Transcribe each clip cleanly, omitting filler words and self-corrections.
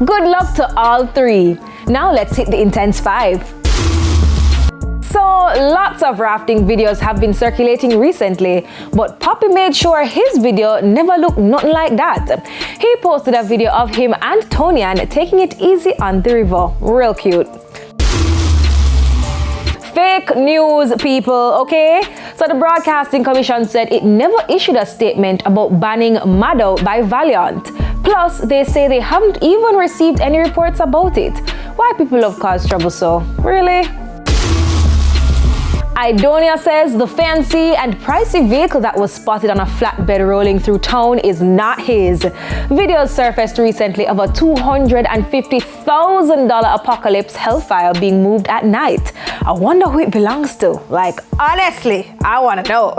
Good luck to all three. Now let's hit the Intense 5. So, lots of rafting videos have been circulating recently, but Poppy made sure his video never looked nothing like that. He posted a video of him and Tonian taking it easy on the river. Real cute. Fake news, people, okay? So the Broadcasting Commission said it never issued a statement about banning Mad Out by Valiant. Plus, they say they haven't even received any reports about it. Why people have caused trouble so? Really? Idonia says the fancy and pricey vehicle that was spotted on a flatbed rolling through town is not his. Videos surfaced recently of a $250,000 Apocalypse Hellfire being moved at night. I wonder who it belongs to. Like, honestly, I want to know.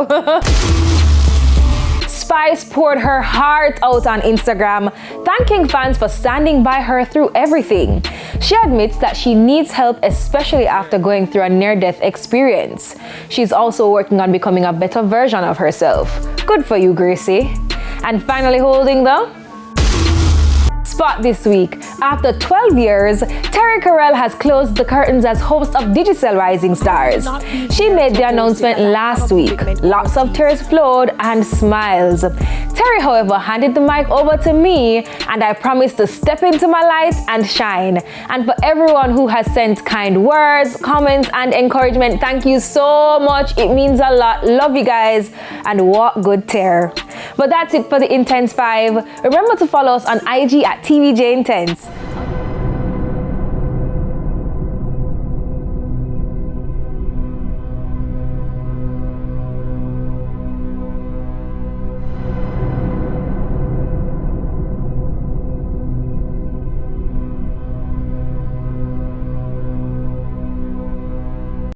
Spice poured her heart out on Instagram, thanking fans for standing by her through everything. She admits that she needs help, especially after going through a near-death experience. She's also working on becoming a better version of herself. Good for you, Gracie. And finally holding the spot this week. After 12 years, Terry Carell has closed the curtains as host of Digicel Rising Stars. She made the announcement last week. Lots of tears flowed and smiles. Terry, however, handed the mic over to me, and I promised to step into my light and shine. And for everyone who has sent kind words, comments, and encouragement, thank you so much. It means a lot. Love you guys, and what good tear. But that's it for the Intense 5. Remember to follow us on IG at TVJ Intense.